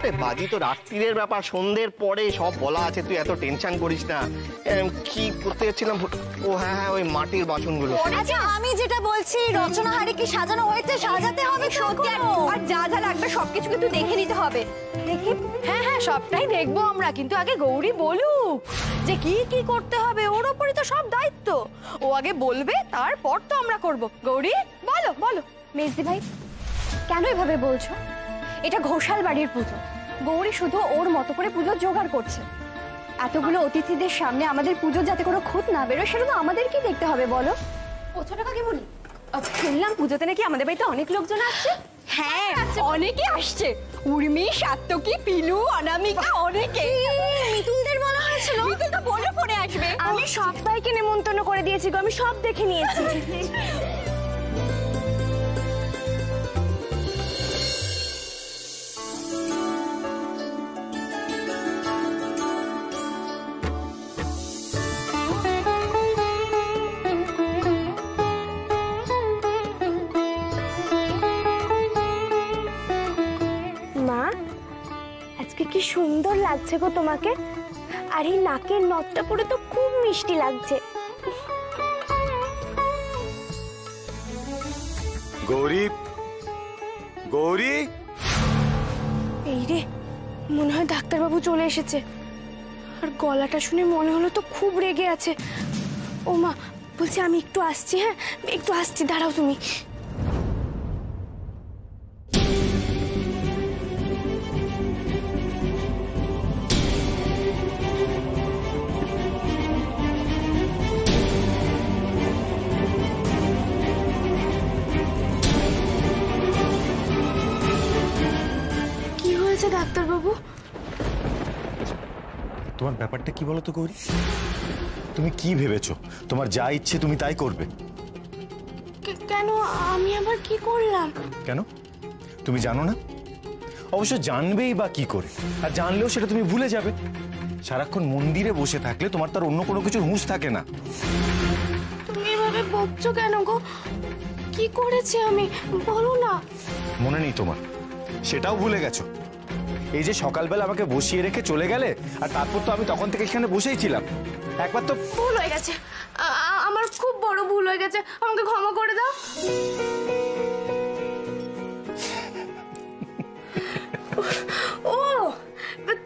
আরে বাজি তো রাত্রিরের ব্যাপার, সন্ধ্যের পরে সব বলা আছে, তুই এত টেনশন করিস না। কি করতে যাচ্ছিলাম? ও হ্যাঁ হ্যাঁ, ওই মাটির বাসনগুলো। আচ্ছা আমি যেটা বলছি, রচনা হাড়ি কি সাজানো হয়েছে? সাজাতে হবে সত্যি, আর যা যা লাগবে সবকিছু কিন্তু দেখে নিতে হবে। দেখি, হ্যাঁ হ্যাঁ সবটাই দেখবো আমরা, কিন্তু আগে গৌরী বলুক যে কি কি করতে হবে। ওর ওপরই তো সব দায়িত্ব, ও আগে বলবে, তারপর তো আমরা করব। গৌরী বলো বলো। মেজদি ভাই, কেন এভাবে বলছো? এটা ঘোষাল বাড়ির পুজো, গৌরী শুধু ওর মতো করে পুজোর জোগাড় করছে। এতগুলো অতিথিদের সামনে আমাদের পুজোর যাতে কোনো খুঁত না বেরোয়, সেটা তো আমাদের কি দেখতে হবে বলো? ও ছোট কাকে বলি, শুনলাম পুজোতে নাকি আমাদের বাড়িতে অনেক লোকজন আসছে। হ্যাঁ অনেকে আসছে, উর্মি, সাত্তকী, পিলু, অনামিকা, অনেকে। মিতুলদের বলা হয়েছিল, মিতুল তো বলে পরে আসবে। আমি সবাইকে নেমন্তন্ন করে দিয়েছি গো, আমি সব দেখে নিয়েছি। মা, আজকে কি সুন্দর লাগছে গো তোমাকে, আর এই নাকের নথটা পরে তো খুব মিষ্টি লাগছে। গৌরী, গৌরী, এই রে, মনে হয় ডাক্তারবাবু চলে এসেছে, আর গলাটা শুনে মনে হলো তো খুব রেগে আছে। ও মা, বলছি আমি একটু আসছি, হ্যাঁ একটু আসছি, দাঁড়াও তুমি। কি হয়েছে ডাক্তারবাবু? তোমার ব্যাপারটা কি বলো তো গৌরী? তুমি কি ভেবেছো তোমার যা ইচ্ছে তুমি তাই করবে? কেন, আমি আবার কি করলাম? কেন তুমি জানো না? অবশ্য জানবেই বা কি করে, আর জানলেও সেটা তুমি ভুলে যাবে। সারাক্ষণ মন্দিরে বসে থাকলে তোমার তার অন্য কোনো কিছুর হুঁশ থাকে না। তুমি এভাবে বকছো কেন গো? কি করেছি আমি, বলো না। মনে নেই তোমার? সেটাও ভুলে গেছো? এই যে সকালবেলা আমাকে বসিয়ে রেখে চলে গেলে, আর তারপর তো আমি তখন থেকে এখানে বসেই ছিলাম। একবার তো ভুল হয়ে গেছে, আমার খুব বড় ভুল হয়ে গেছে, আমাকে ক্ষমা করে দাও। ও,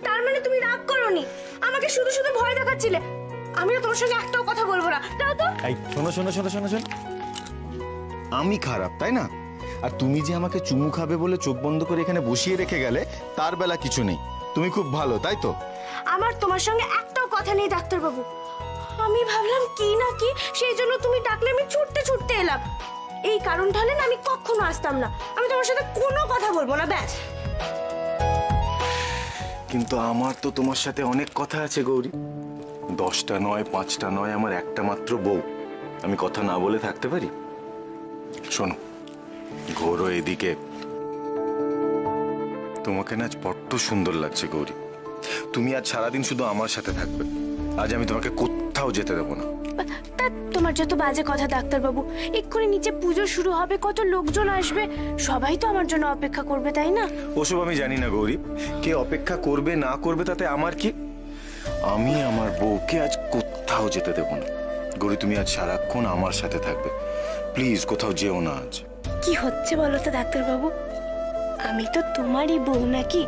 তার মানে তুমি রাগ করোনি, আমাকে শুধু শুধু ভয় দেখাচ্ছিলে। আমিও তোমার সঙ্গে একটাও কথা বলবো না, যাও তো। এই শোনো শোনো শোনো শোনো শোনো, আমি খারাপ তাই না? আর তুমি যে আমাকে চুমু খাবে বলে চোখ বন্ধ করে এখানে বসিয়ে রেখে গেলে, তার বেলা কিছু নেই। তুমি খুব ভালো, তাই তো? আমার তোমার সঙ্গে একটাও কথা নেই ডাক্তারবাবু। আমি ভাবলাম কি না কি, সেই জন্য তুমি ডাকলে আমি ছুটতে ছুটতে এলাম। এই কারণটা হলে না আমি কখনো আসতাম না। আমি তোমার সাথে কোনো কথা বলবো না, ব্যাস। কিন্তু আমার তো তোমার সাথে অনেক কথা আছে গৌরী। 10টা নয়, 5টা নয়, আমার একটা মাত্র বউ। আমি কথা না বলে থাকতে পারি? শোনো, ঘোরো এদিকে। তোমাকে না আজ বড্ড সুন্দর লাগছে গৌরী। তুমি আজ সারাদিন শুধু আমার সাথে থাকবে। আজ আমি তোমাকে কোথাও যেতে দেবো না। তা তোমার যত বাজে কথা ডাক্তারবাবু। এক্ষুনি নিচে পুজো শুরু হবে, কত লোকজন আসবে, সবাই তো আমার জন্য অপেক্ষা করবে, তাই না? ওসব আমি জানি না গৌরী, কে অপেক্ষা করবে না করবে তাতে আমার কি। আমি আমার বউকে আজ কোথাও যেতে দেবো না। গৌরী, তুমি আজ সারাক্ষণ আমার সাথে থাকবে। প্লিজ কোথাও যেও না আজ। কি হচ্ছে বলো তো ডাক্তারবাবু? আমি তো তোমারই বউ নাকি?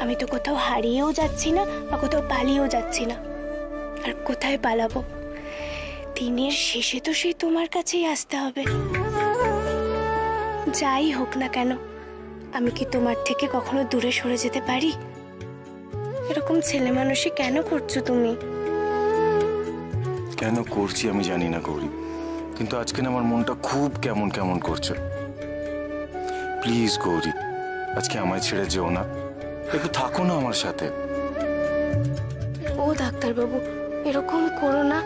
আমি তো কোথাও হারিয়েও যাচ্ছি না, বা কোথাও পালিয়েও যাচ্ছি না। আর কোথায় পালাবো? দিনের শেষে তো সেই তোমার কাছেই আসতে হবে। যাই হোক না কেন, আমি কি তোমার থেকে কখনো দূরে সরে যেতে পারি? এরকম ছেলে মানুষই কেন করছো তুমি? কেন করছি আমি জানি না গৌরী, কিন্তু আজকে না আমার মনটা খুব কেমন কেমন করছে। প্লিজ গৌরী, আজকে আমায় ছেড়ে যেও না, একটু থাকো না আমার সাথে। ও ডাক্তারবাবু, এরকম করো না,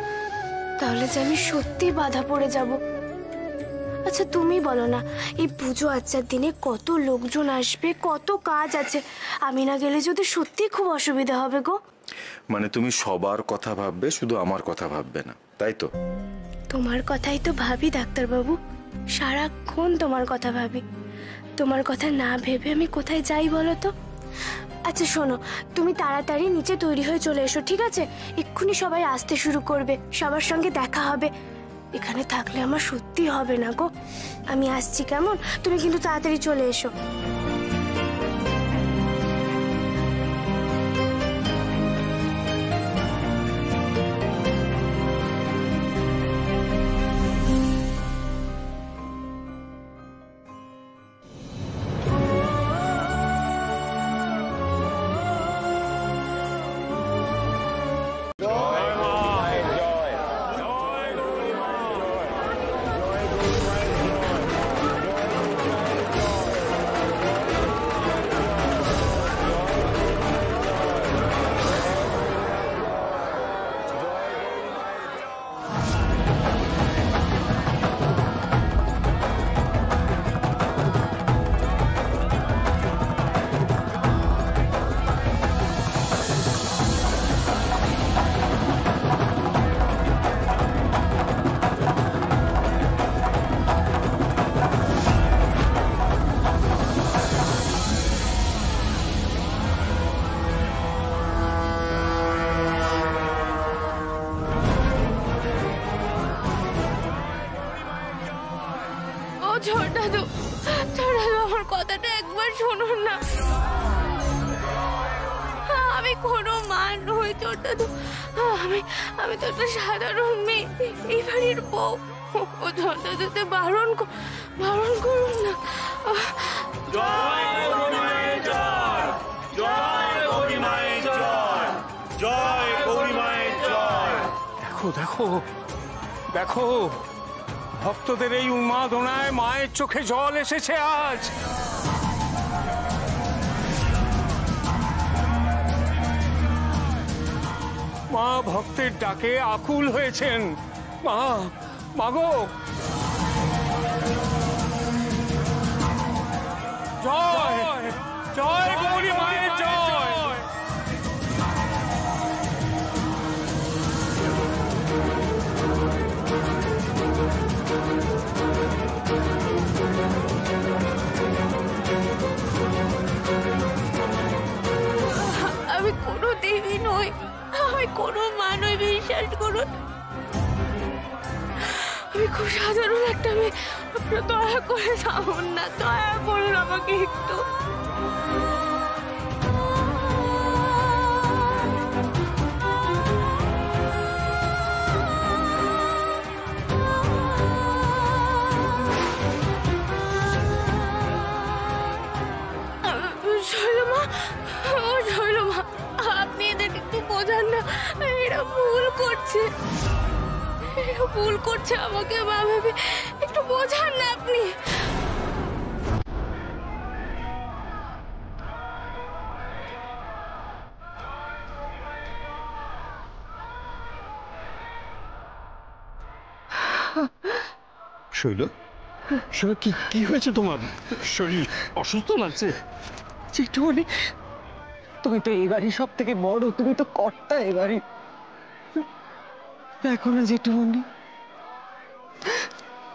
তাহলে যে আমি সত্যি বাধা পড়ে যাব। আচ্ছা তুমি বলো না, এই পুজো আচ্চার দিনে কত লোকজন আসবে, কত কাজ আছে, আমি না গেলে যদি সত্যি খুব অসুবিধা হবে গো। মানে তুমি সবার কথা ভাববে, শুধু আমার কথা ভাববে না, তাই তো? তোমার কথাই তো ভাবি ডাক্তারবাবু, সারাক্ষণ তোমার কথা ভাবি। তোমার কথা না ভেবে আমি কোথায় যাই বলো তো? আচ্ছা শোনো, তুমি তাড়াতাড়ি নিচে তৈরি হয়ে চলে এসো, ঠিক আছে? এক্ষুনি সবাই আসতে শুরু করবে, সবার সঙ্গে দেখা হবে। এখানে থাকলে আমার সত্যি হবে না গো। আমি আসছি, কেমন? তুমি কিন্তু তাড়াতাড়ি চলে এসো। ছোটাদু, আমার কথাটা একবার শুনুন না। আমি কোনো মা নই ছোটাদু, আমি তো একটা সাধারণ মেয়ে, এই বাড়ির বউ। ও ছোটাদুতে বারণ করুন না। জয় গৌরী মায়ের জয়, জয় গৌরী মায়ের জয়, জয় গৌরী মায়ের জয়। দেখো দেখো দেখো, ভক্তদের এই উন্মাদনায় মায়ের চোখে জল এসেছে আজ। মা ভক্তের ডাকে আকুল হয়েছেন। মাগো, জয় জয় গৌরী মায়ের জয়। আমি কোনো দেবী নই, আমি কোনো মা নই, বিশ্বাস করুন। আমি খুব সাধারণ একটা মেয়ে। আপনারা দয়া করে যাবেন না, দয়া করুন আমাকে একটু। শৈলমা, আপনি এদেরকে একটু বোঝান না, এরা ভুল করছে আমাকে মা ভেবে, একটু বোঝান না আপনি। শৈল, কি হয়েছে তোমার? শরীর অসুস্থ লাগছে? জেঠুমনি, তুমি তো এই বাড়ির সব থেকে বড়, তুমি তো কর্তা এ বাড়ি। দেখো না জেঠুমনি,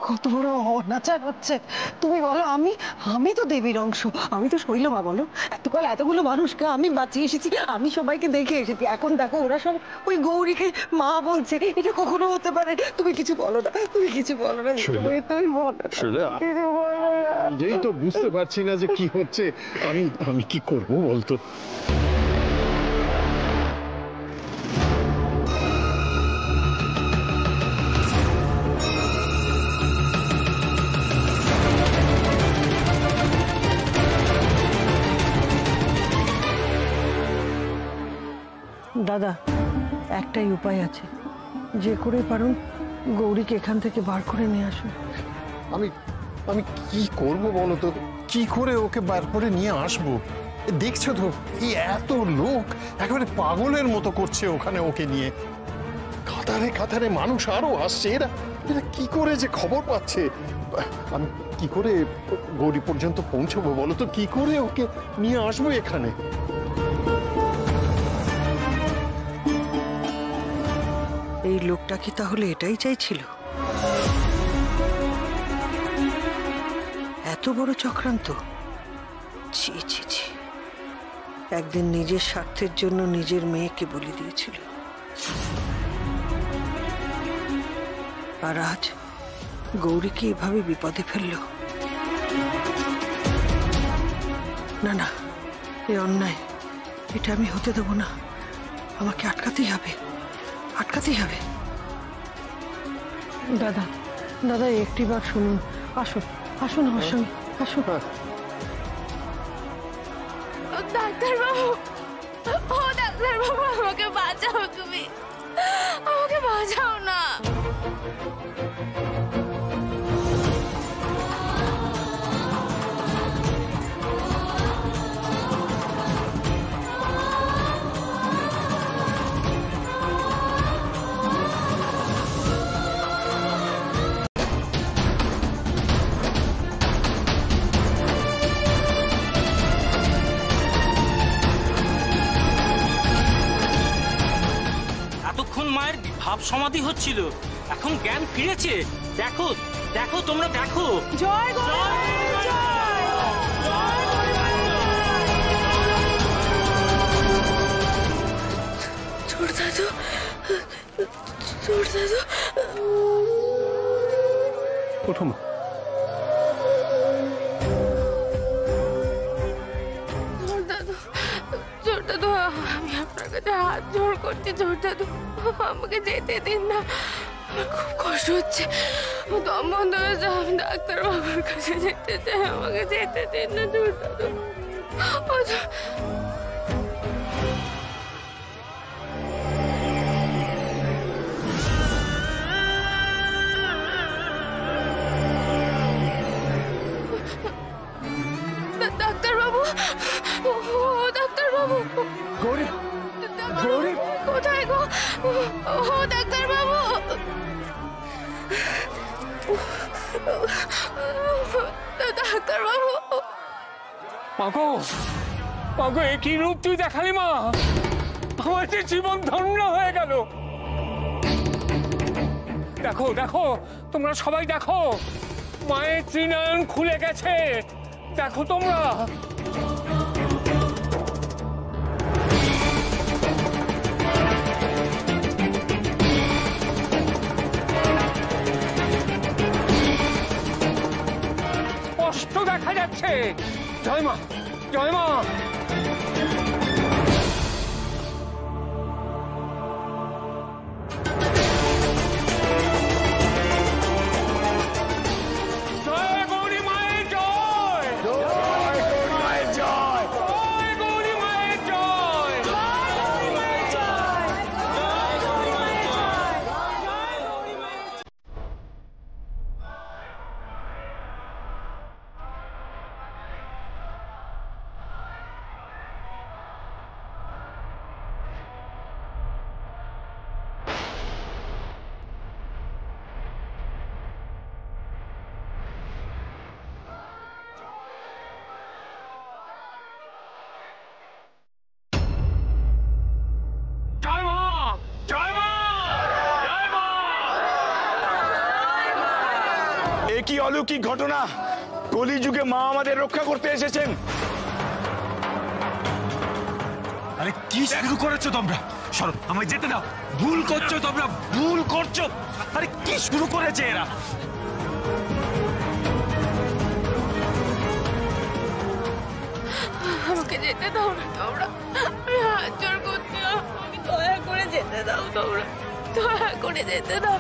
কত বড় অনাচার হচ্ছে। তুমি বলো, আমি তো দেবীর অংশ, আমি তো শৈলমা। বলো, এতগুলো মানুষকে আমি বাঁচিয়ে এসেছি, আমি সবাইকে দেখে এসেছি। এখন দেখো ওরা সব ওই গৌরীকে মা বলছে, এটা কখনো হতে পারে? তুমি কিছু বলো না, তুমি কিছু বলো না। যেই তো বুঝতে পারছি না যে কি হচ্ছে, আমি কি করবো বলতো? দাদা, একটাই উপায় আছে, যে করে পারুন গৌরীকে এখান থেকে বার করে নিয়ে আসুন। আমি কি করব বলো তো? কি করে ওকে বার করে নিয়ে আসবো? দেখছো তো, এই এত লোক একেবারে পাগলের মতো করছে ওখানে ওকে নিয়ে। কাতারে কাতারে মানুষ আরো আসছে। এরা কি করে যে খবর পাচ্ছে? আমি কি করে গৌরী পর্যন্ত পৌঁছবো বলো তো? কি করে ওকে নিয়ে আসবো এখানে? এই লোকটা কি তাহলে এটাই চাইছিল? এত বড় চক্রান্ত! ছি ছি ছি, একদিন নিজের স্বার্থের জন্য নিজের মেয়েকে বলি দিয়েছিল, আর আজ গৌরীকে এভাবে বিপদে ফেলল। না না, এ অন্যায়, এটা আমি হতে দেবো না। আমাকে আটকাতেই হবে, আটকাতেই হবে। দাদা, দাদা একটিবার শুনুন, আসুন আসুন আমার সঙ্গে আসুন। ডাক্তারবাবু, ও ডাক্তারবাবু, আমাকে বাঁচাও, তুমি আমাকে বাঁচাও না। মায়ের ভাব সমাধি হচ্ছিল, এখন জ্ঞান ফিরেছে। দেখো দেখো, তোমরা দেখো। জয় তোর দাদু, তোর দাদু। ওঠো মা। জোর দাদু, আমি আপনার কাছে হাত জোড় করছি, জোর দাদু, আমাকে যেতে দিন না, আমার খুব কষ্ট হচ্ছে, দম বন্ধ হয়েছে, আমি ডাক্তারবাবুর কাছে যেতে চাই, আমাকে যেতে দিন না, জোর দাদু। ডাক্তারবাবু, ও ডাক্তারবাবু, গৌরী, গৌরী কোথায় গো? ও ডাক্তারবাবু, ডাক্তারবাবু। মাগো, মাগো, এ কি রূপ তুই দেখালি মা! আমার যে জীবন ধন্য হয়ে গেল। দেখো দেখো, তোমরা সবাই দেখো, মায়ের ত্রিনয়ন খুলে গেছে, দেখো তোমরা। স্পষ্ট দেখা যাচ্ছে। জয় মা, জয় মা। কি অলৌকিক ঘটনা! কলিযুগে মা আমাদের রক্ষা করতে এসেছেন। আরে কি শুরু করেছো তোমরা? সরো, আমায় যেতে দাও। ভুল করছো তোমরা, ভুল করছো। আরে কি শুরু করেছে এরা? আমাকে যেতে দাও না তোমরা, আমি হাত জোড় করছি, আমাকে দয়া করে যেতে দাও, তোমরা দয়া করে যেতে দাও।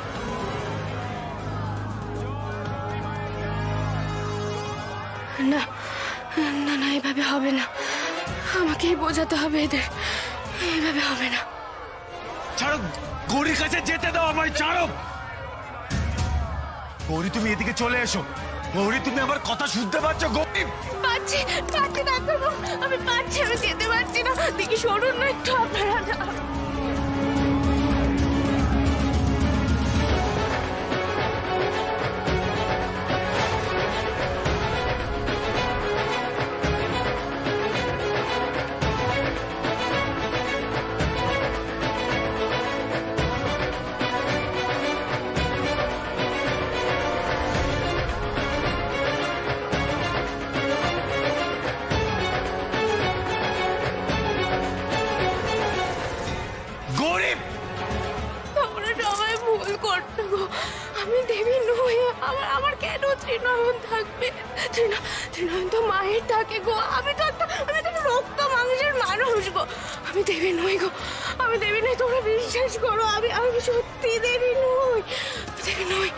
না না না, এভাবে হবে না, আমাকেই বোঝাতে হবে এদের, এভাবে হবে না। ছাড়ো, গৌরীর কাছে যেতে দাও আমায়, ছাড়ো। গৌরী, তুমি এদিকে চলে এসো। গৌরী, তুমি আমার কথা শুনতে পাচ্ছ? গৌরী, পাচ্ছি পাচ্ছি ডাক্তারবাবু, আমি পাচ্ছি, আমি যেতে পারছি না, দেখি সরুন না একটু আপনারা। ত্রিনয়ন থাকবে। ত্রিনয়ন তো মায়ের থাকে গো। আমি তো একটা রক্ত মাংসের মানুষ গো। আমি দেবী নই গো, আমি দেবী নই, তোমরা বিশ্বাস করো। আমি সত্যি দেবী নই, দেবী নই।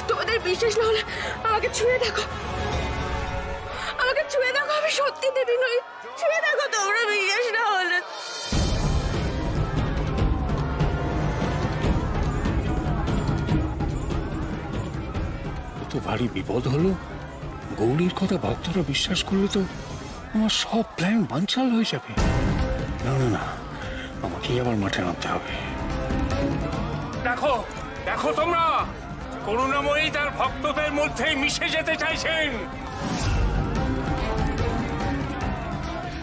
তোমাদের বিশ্বাস না হলে আমাকে ছুঁয়ে দেখো, আমাকে ছুঁয়ে দেখো, আমি সত্যি দেবী নই। ছুঁয়ে দেখো তোমরা, বিশ্বাস না হলে। তো ভারী বিপদ হলো। গৌরীর কথা ভক্তরা বিশ্বাস করলে তো আমার সব প্ল্যান বানচাল হয়ে যাবে। না না না, আমাকেই আবার মাঠে নামতে হবে। দেখো দেখো, তোমরা করুণাময়ী তার ভক্তদের মধ্যে মিশে যেতে চাইছেন।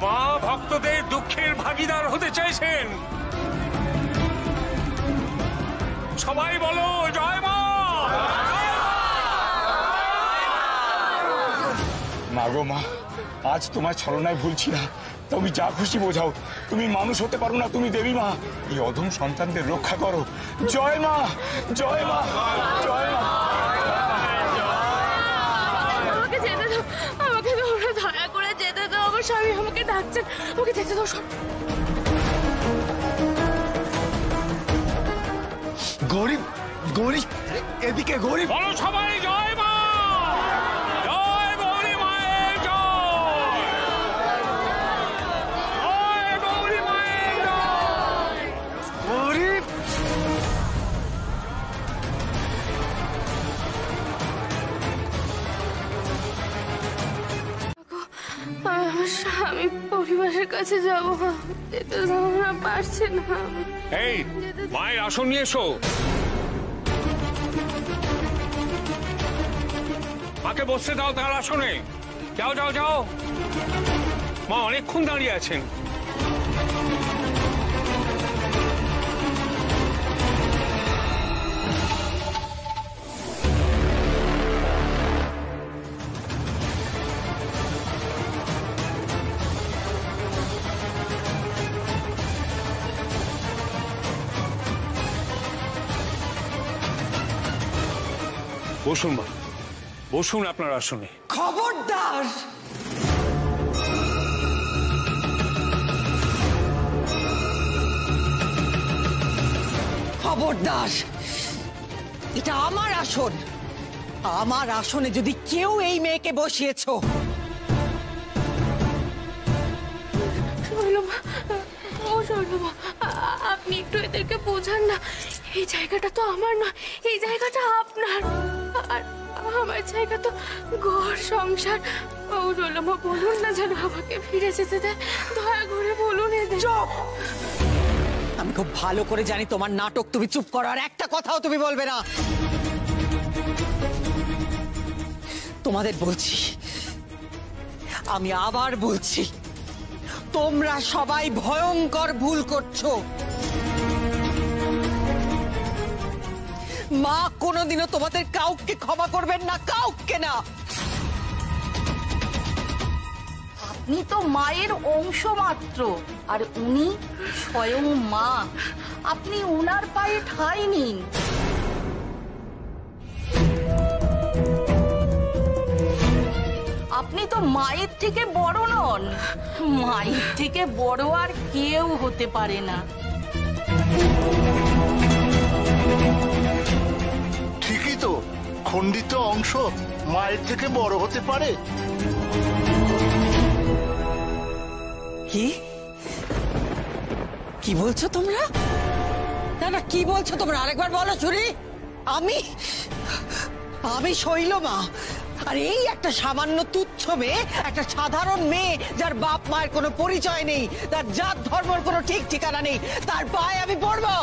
মা ভক্তদের দুঃখের ভাগীদার হতে চাইছেন। সবাই বলো জয় মা। না গো মা, আজ তোমার ছলনায় ভুলছি না। তুমি যা খুশি বোঝাও, তুমি মানুষ হতে পারো না, তুমি দেবী মা। এই অধম সন্তানদের রক্ষা করো। জয় মা, জয় মা, জয় মা। আমাকে যেতে দাও, আমাকে তোমরা দয়া করে যেতে দাও। আমার স্বামী আমাকে ডাকছেন, আমাকে যেতে দাও। সব গরিব, গরিব এদিকে, গরিব। বলো সবাই জয় মা। জয় গৌরী মায়ের জয়। জয় গৌরী মায়ের জয়। গরিব আমার স্বামী পরিবারের কাছে যাবো, যেতে দাও না, পারছে না। এই মায়ের আসন নিয়ে এসো। মাকে বসতে দাও তার আসনে। যাও যাও যাও, মা অনেকক্ষণ দাঁড়িয়ে আছেন। বসুন মা, বসুন আপনার আসনে। খবরদার! খবরদার! এটা আমার আসন। আমার আসনে যদি কেউ এই মেয়েকে বসিয়েছো, আপনি একটু এদেরকে বোঝান না। এই জায়গাটা তো আমার নয়, এই জায়গাটা আপনার। আর আমার জায়গা তো ঘর সংসার। বলুন না যেন আমাকে ফিরে যেতে দেয়, দয়া করে বলুন এদের। আমি খুব ভালো করে জানি তোমার নাটক। তুমি চুপ করো, আর একটা কথাও তুমি বলবে না। তোমাদের বলছি, আমি আবার বলছি, তোমরা সবাই ভয়ঙ্কর ভুল করছো। মা কোনোদিনও তোমাদের কাউকে ক্ষমা করবেন না, কাউকে না। আপনি তো মায়ের অংশ মাত্র, আর উনি স্বয়ং মা। আপনি উনার পায়ে ঠাঁই নিন। আপনি তো মায়ের থেকে বড় নন। মায়ের থেকে বড় আর কেউ হতে পারে না। ঠিকই তো, খণ্ডিত অংশ মায়ের থেকে বড় হতে পারে। কি কি বলছো তোমরা? না না, কি বলছো তোমরা? আরেকবার বলো শুনি। আমি শৈল মা, আর এই একটা সামান্য তুচ্ছ মেয়ে, একটা সাধারণ মেয়ে যার বাপ মায়ের কোনো পরিচয় নেই, তার জাত ধর্মের কোনো ঠিক ঠিকানা নেই, তার পায়ে আমি পড়বো?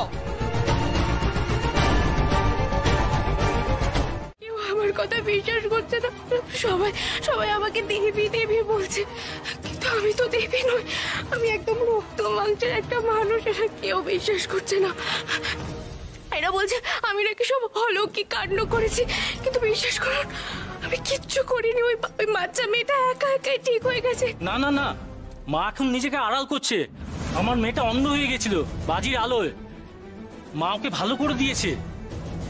আমার কথা বিশ্বাস করছে না। সবাই আমাকে দেবী দেবী বলছে, কিন্তু আমি তো দেবী নই। আমি একদম রক্ত মাংসের একটা মানুষ। এরা কেউ বিশ্বাস করছে না। এরা বলছে আমি নাকি সব অলৌকিক কাণ্ড করেছি, কিন্তু বিশ্বাস করুন আমি কিচ্ছু করিনি। ওই বাচ্চা মেয়েটা একা একাই ঠিক হয়ে গেছে। না না না, মা এখন নিজেকে আড়াল করছে। আমার মেয়েটা অন্ধ হয়ে গেছিল বাজির আলোয়, মা ওকে ভালো করে দিয়েছে।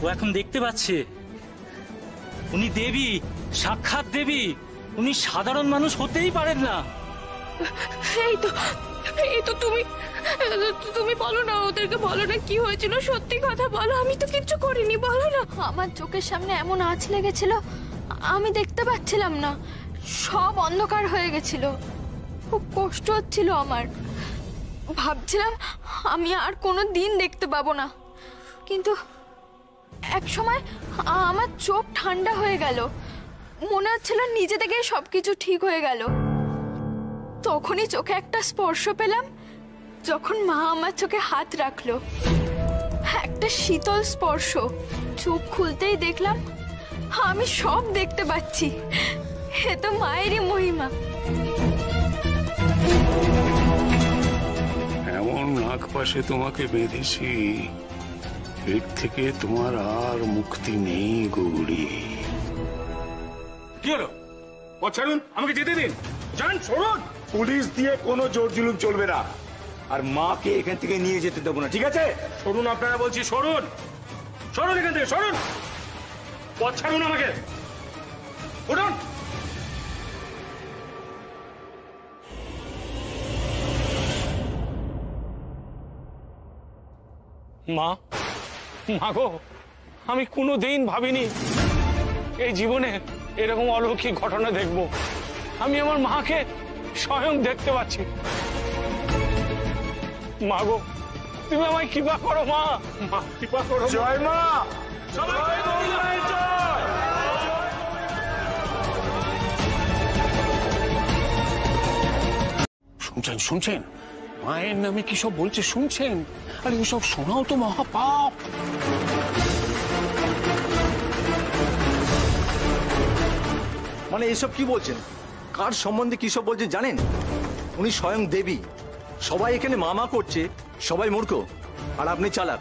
ও এখন দেখতে পাচ্ছে উনি দেবী, সাক্ষাৎ দেবী। উনি সাধারণ মানুষ হতেই পারেন না। এই তো তুমি বলো না, ওদেরকে বলো না কি হয়েছিল, সত্যি কথা বলো। আমি তো কিচ্ছু করিনি, বলো না। আমার চোখের সামনে এমন আঁচ লেগেছিল, আমি দেখতে পাচ্ছিলাম না, সব অন্ধকার হয়ে গেছিল। খুব কষ্ট হচ্ছিল আমার, ভাবছিলাম আমি আর কোনো দিন দেখতে পাবো না। কিন্তু এক সময় আমার চোখ ঠান্ডা হয়ে গেল, মনে হচ্ছিল নিজে থেকে সবকিছু ঠিক হয়ে গেল। তখনই চোখে একটা স্পর্শ পেলাম, যখন মা আমার চোখে হাত রাখলো। একটা শীতল স্পর্শ। চোখ খুলতেই দেখলাম আমি সব দেখতে পাচ্ছি। এ তো মায়েরই মহিমা। এমন নাক পাশে তোমাকে বেঁধেছি, এর থেকে তোমার আর মুক্তি নেই গৌরী। কি হলো? ছাড়ুন, আমাকে যেতে দিন। যান, সরুন। পুলিশ দিয়ে কোনো জোর জুলুম চলবে না, আর মাকে এখান থেকে নিয়ে যেতে দেবো না, ঠিক আছে? সরুন আপনারা, বলছি সরুন। সরুন এখান থেকে, সরুন। পথ ছাড়ুন আমাকে। উঠুন। মা, গো, আমি কোনোদিন ভাবিনি এই জীবনে এরকম অলৌকিক ঘটনা দেখব। আমি আমার মাকে স্বয়ং দেখতে পাচ্ছি। মা গো, তুমি আমায় কৃপা করো মা, কৃপা করো। জয় মা। শুনছেন মায়ের নামে কি সব বলছে, শুনছেন? আরে এসব শোনাও তো মহাপাপ। মানে এসব কি বলছেন? কার সম্বন্ধে কি সব বলছেন জানেন? উনি স্বয়ং দেবী। সবাই এখানে মামা করছে, সবাই মূর্খ, আর আপনি চালাক।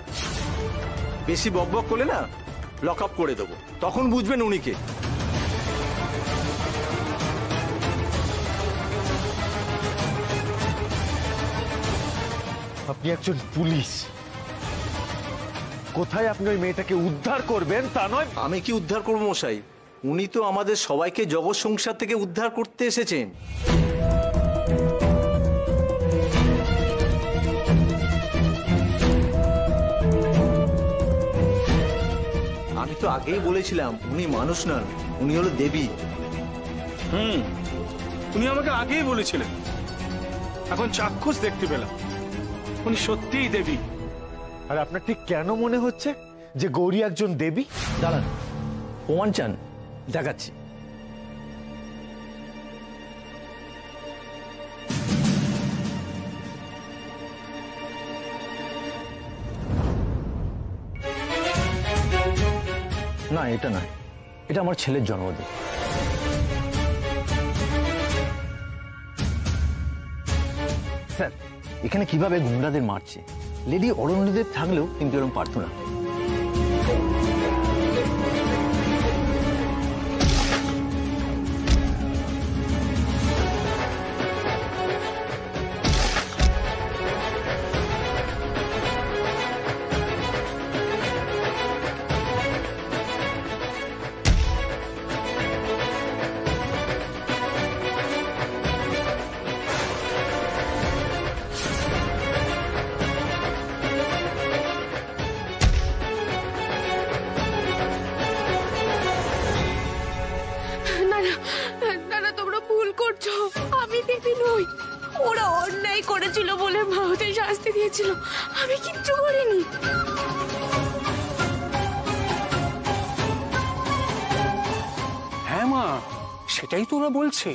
বেশি বকবক করলে না লক আপ করে দেবো, তখন বুঝবেন উনি কে। আপনি একজন পুলিশ, কোথায় আপনি ওই মেয়েটাকে উদ্ধার করবেন তা নয়। আমি কি উদ্ধার করবো মশাই? উনি তো আমাদের সবাইকে জগৎ সংসার থেকে উদ্ধার করতে এসেছেন। আমি তো আগেই বলেছিলাম উনি মানুষ নন, উনি হলো দেবী। উনি আমাকে আগেই বলেছিলেন, এখন চাক্ষুষ দেখতে পেলাম উনি সত্যিই দেবী। আর আপনার ঠিক কেন মনে হচ্ছে যে গৌরী একজন দেবী? দাঁড়ান, প্রমাণ চান? দেখাচ্ছি। না, এটা নয়, এটা আমার ছেলের জন্মদিন। স্যার, এখানে কিভাবে গুন্ডাদের মারছে, লেডি অরণ্যদেব থাকলেও কিন্তু এরকম পারত না। ওরা অন্যায় করেছিল বলে মা ওদের শাস্তি দিয়েছিল, আমি কিচ্ছু করিনি। হ্যাঁ মা, সেটাই তো ওরা বলছে।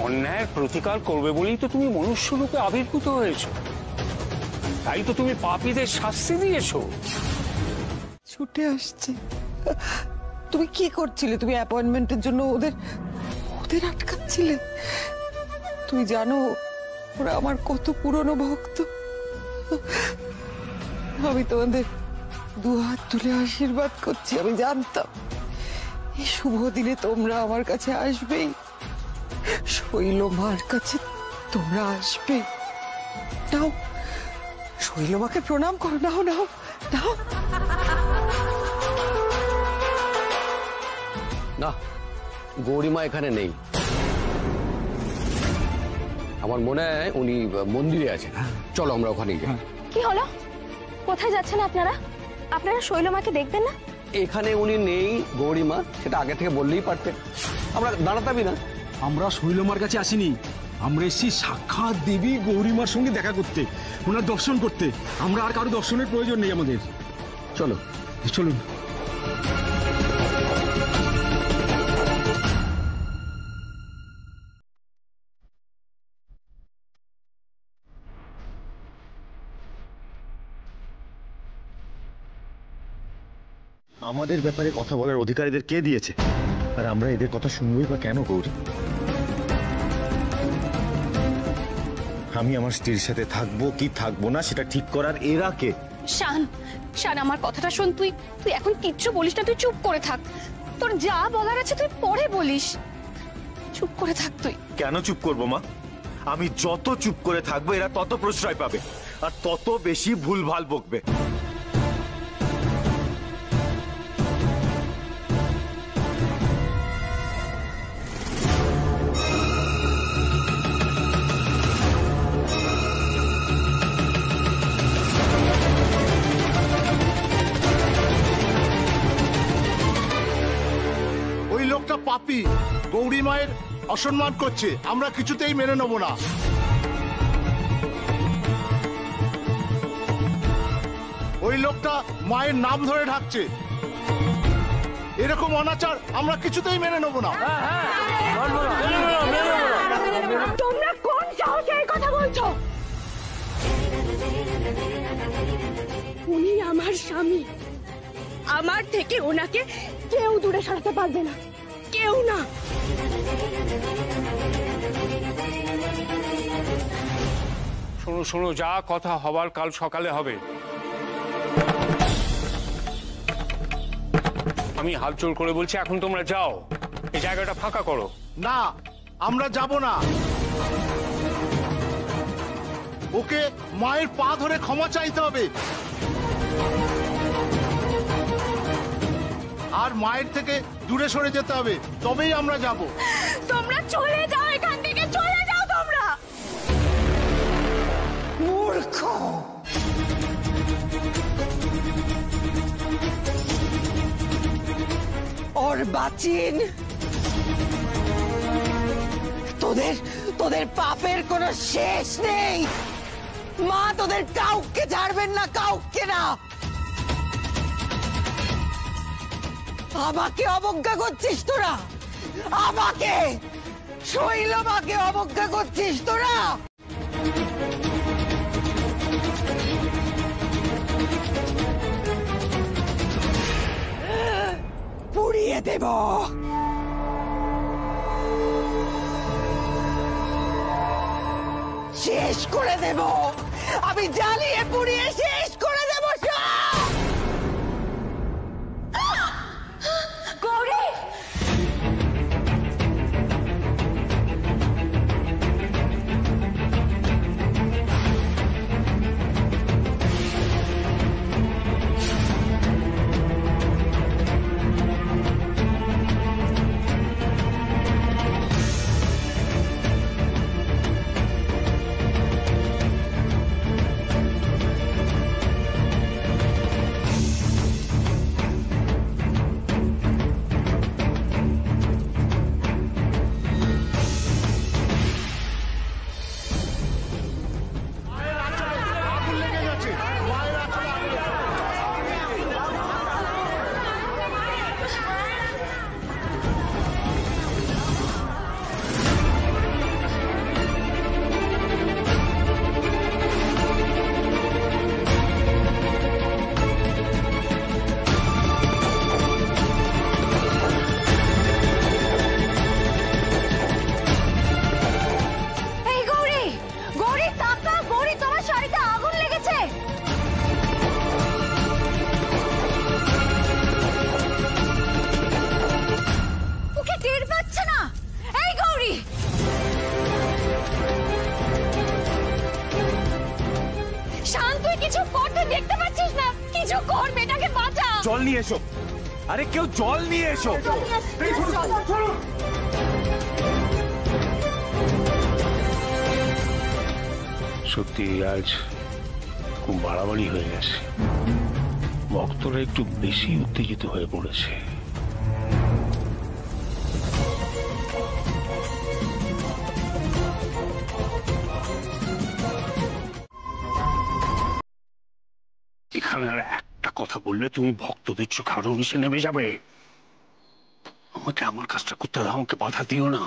অন্যায়ের প্রতিকার করবে বলেই তো তুমি মনুষ্য রূপে আবির্ভূত হয়েছো, তাই তো তুমি পাপীদের শাস্তি দিয়েছো। ছুটে আসছে। তুমি কি করছিলে? তুমি অ্যাপয়েন্টমেন্টের জন্য ওদের আটকাচ্ছিলে? তুমি জানো ওরা আমার কত পুরনো ভক্ত। আমি তোমাদের দু হাত তুলে আশীর্বাদ করছি। আমি জানতাম এই শুভ দিনে তোমরা আমার কাছে আসবেই, শৈল মার কাছে তোমরা আসবে। নাও, শৈল মাকে প্রণাম করো। নাও নাও নাও। না, গৌরীমা এখানে নেই। আমার মনে হয় উনি মন্দিরে আছেন। চলো আমরা ওখানে যাই। কি হলো? কোথায় যাচ্ছেন আপনারা? আপনারা শৈলমাকে দেখবেন না? এখানে উনি নেই গৌরীমা, সেটা আগে থেকে বললেই পারতেন, আমরা দাঁড়াতামই না। আমরা শৈলমার কাছে আসিনি, আমরা এসেছি সাক্ষাৎ দেবী গৌরীমার সঙ্গে দেখা করতে, ওনার দর্শন করতে। আমরা আর কারো দর্শনের প্রয়োজন নেই আমাদের। চলো চলুন। আমাদের ব্যাপারে কথা বলার অধিকার এদের কে দিয়েছে? আর আমরা এদের কথা শুনবই বা কেন গৌরী? আমি আমার স্ত্রীর সাথে থাকবো কি থাকবো না সেটা ঠিক করার এরা কে? শান, শান আমার কথাটা শোন। তুই এখন কিচ্ছু বলিস না, তুই চুপ করে থাক। তোর যা বলার আছে তুই পরে বলিস, চুপ করে থাক তুই। কেন চুপ করবো মা? আমি যত চুপ করে থাকবো এরা তত প্রশ্রয় পাবে আর তত বেশি ভুলভাল বকবে। পাপী গৌরী মায়ের অসম্মান করছে, আমরা কিছুতেই মেনে নেব না। ওই লোকটা মায়ের নাম ধরে ঢাকছে, এরকম অনাচার আমরা কিছুতেই মেনে নেব না। তোমরা কোন সাহসে এই কথা বলছো? উনি আমার স্বামী, আমার থেকে ওনাকে কেউ দূরে সরাতে পারবে না, কেউ না। শোনো শোনো, যা কথা হবার কাল সকালে হবে। আমি হাত জোড় করে বলছি, এখন তোমরা যাও, এই জায়গাটা ফাঁকা করো। না, আমরা যাব না। ওকে মায়ের পা ধরে ক্ষমা চাইতে হবে আর মায়ের থেকে দূরে সরে যেতে হবে, তবেই আমরা যাব। তোমরা চলে যাও এখান থেকে, চলে যাও তোমরা। মূর্খ! ওর বাচিন, তোদের পাপের কোনো শেষ নেই। মা তোদের কাউকে ছাড়বেন না, কাউকে না। আমাকে অবজ্ঞা করছিস তোরা, আমাকে, শৈলমাকে অবজ্ঞা করছিস তোরা। পুড়িয়ে দেব, শেষ করে দেব, আমি জ্বালিয়ে পুড়িয়ে শেষ করে দেব সব। গৌরী! কিছু করতে দেখতে পাচ্ছিস না? কিছু কর, বেটাকে বাঁচা। জল নিয়ে এসো। আরে কেউ জল নিয়ে এসো। সত্যি আজ খুব বাড়াবাড়ি হয়ে গেছে, ভক্তরা একটু বেশি উত্তেজিত হয়ে পড়েছে। এখানে আর একটা কথা বললে তুমি ভক্তদের চোখে আরো নিচে নেমে যাবে। আমাকে আমার কাজটা করতে হবে, আমাকে বাধা দিও না।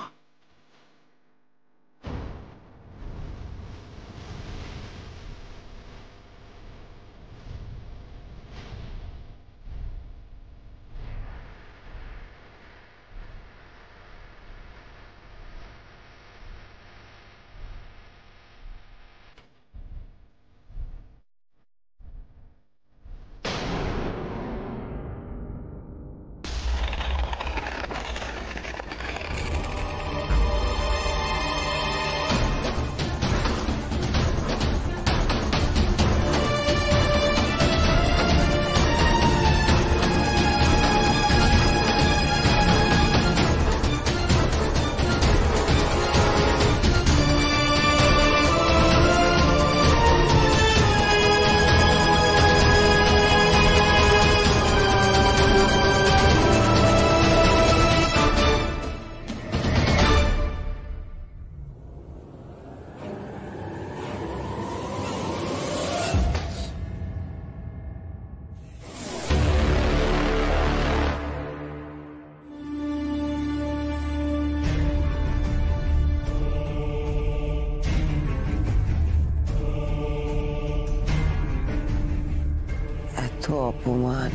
এত অপমান,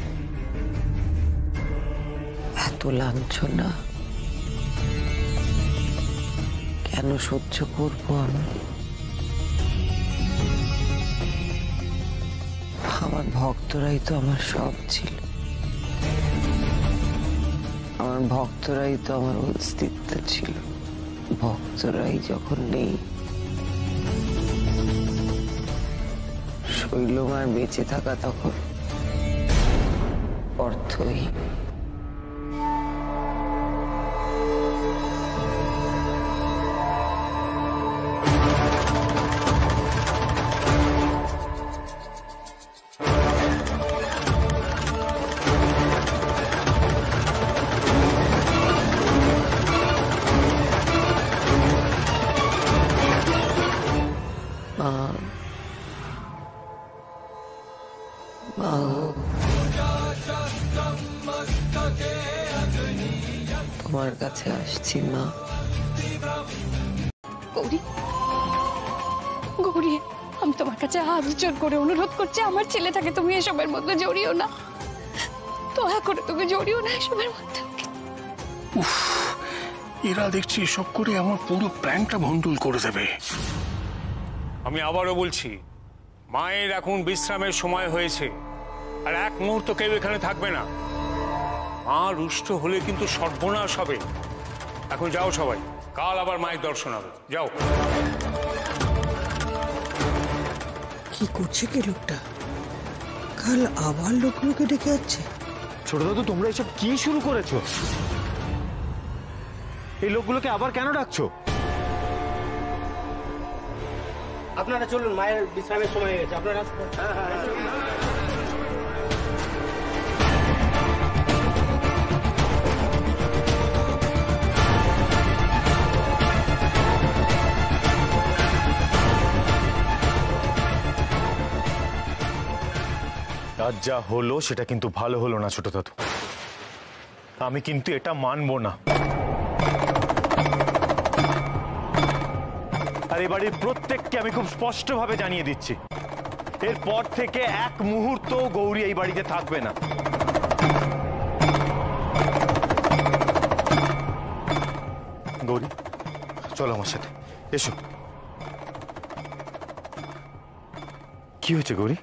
এত লাঞ্ছনা কেন সহ্য করবো আমি? আমার ভক্তরাই তো আমার সব ছিল, আমার ভক্তরাই তো আমার অস্তিত্ব ছিল। ভক্তরাই যখন নেই, শৈলমার বেঁচে থাকা তখন অর্থহীন। তোমার কাছে আসছি মা। গৌরী, গৌরী, আমি তোমার কাছে হাত জোর করে অনুরোধ করছি, আমার ছেলেটাকে তুমি এসবের মধ্যে জড়িও না, দয়া করে তুমি জড়িও না এসবের মধ্যে। এরা দেখছি এসব করে আমার পুরো প্ল্যানটা ভণ্ডুল করে দেবে। আমি আবারও বলছি, মায়ের এখন বিশ্রামের সময় হয়েছে, আর এক মুহূর্ত কেউ এখানে থাকবে না। মা রুষ্ট হলে কিন্তু সর্বনাশ হবে। এখন যাও সবাই, কাল আবার মায়ের দর্শন হবে, যাও। কি করছে কি লোকটা? কাল আবার লোকগুলোকে ডেকে যাচ্ছে। ছোট দাদু, তোমরা এসব কি শুরু করেছো? এই লোকগুলোকে আবার কেন ডাকছো? আপনারা চলুন, মায়ের বিশ্রামের সময় হয়ে গেছে, আপনারা আজ যা হলো সেটা কিন্তু ভালো হলো না ছোট দাদু, আমি কিন্তু এটা মানবো না। আর এই বাড়ির প্রত্যেককে আমি খুব স্পষ্টভাবে জানিয়ে দিচ্ছি, এরপর থেকে এক মুহূর্ত গৌরী এই বাড়িতে থাকবে না। গৌরী, চলো আমার সাথে, এসো। কি হয়েছে গৌরী?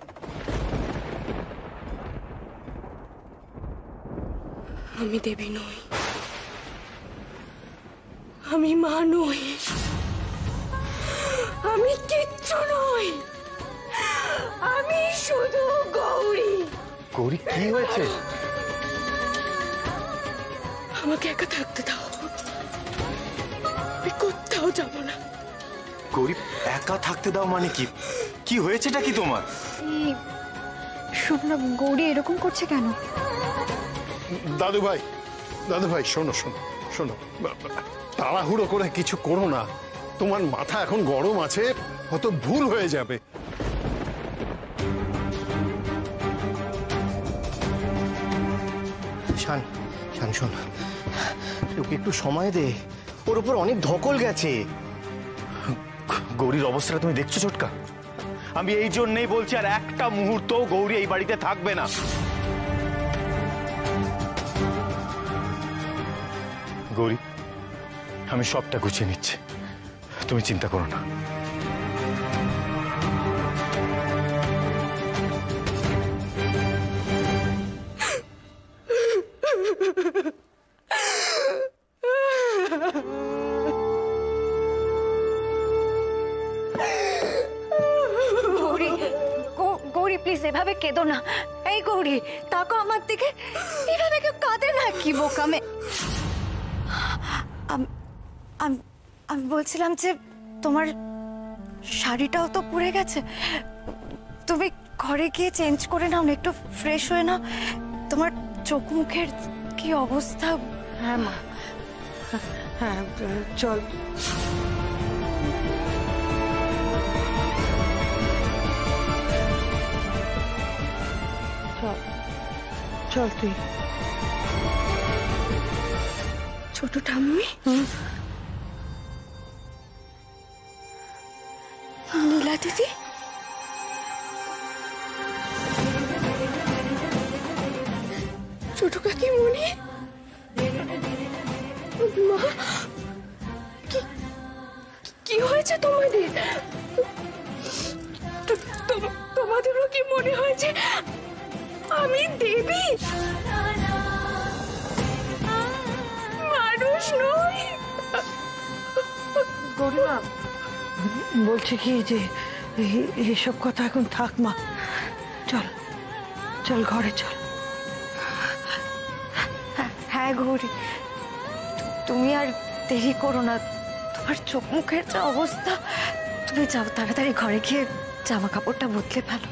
আমি দেবী নই, আমি মা নই, আমি কিচ্ছু নই, আমি শুধু গৌরী। গৌরী, কি হয়েছে? আমাকে একা থাকতে দাও, আমি কোথাও যাব না। গৌরী, একা থাকতে দাও মানে কি? কি হয়েছেটা কি তোমার? শুভ্রা, গৌরী এরকম করছে কেন? দাদু ভাই শোনো শোনো শোনো, তাড়াহুড়ো করে কিছু করো না। তোমার মাথা এখন গরম আছে, হয়তো ভুল হয়ে যাবে। শান শান শোন, ওকে একটু সময় দে, ওর উপর অনেক ধকল গেছে। গৌরীর অবস্থাটা তুমি দেখছো ছোটকা? আমি এই জন্যই বলছি আর একটা মুহূর্ত গৌরী এই বাড়িতে থাকবে না। গৌরী, আমি সবটা গুছিয়ে নিচ্ছি, তুমি চিন্তা করো না। গৌরী প্লিজ এভাবে কেঁদো না। এই গৌরী, তাকো আমার দিকে, এভাবে কেউ কাঁদে না কি বোকামে। আমি বলছিলাম যে তোমার শাড়িটাও তো পুড়ে গেছে, তুমি ঘরে গিয়ে চেঞ্জ করে নাও না, একটু ফ্রেশ হয়ে নাও। তোমার চোখ মুখের কি অবস্থা। হ্যাঁ মা, হ্যাঁ চল। চল চল তুই। ছোট ঠাম্মি, নীলা দিদি, ছোট কাকিমণি, মা, কি হয়েছে তোমাদের? তোমাদেরও কি মনে হয় যে আমি দেবী, মানুষ নই? গরিমা বলছে কি যে এসব কথা এখন থাক মা, চল চল ঘরে চল। হ্যাঁ গৌরী, তুমি আর দেরি করো না, তোমার চোখ মুখের যা অবস্থা, তুমি যাও তাড়াতাড়ি ঘরে গিয়ে জামা কাপড়টা বদলে ফেলো।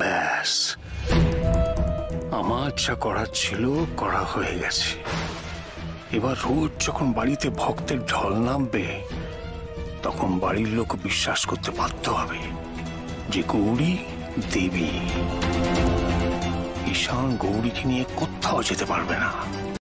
ব্যাস, আমার যা করার ছিল করা হয়ে গেছে। এবার রোজ যখন বাড়িতে ভক্তের ঢল নামবে, তখন বাড়ির লোক বিশ্বাস করতে বাধ্য হবে যে গৌরী দেবী। ঈশান গৌরীকে নিয়ে কোথাও যেতে পারবে না।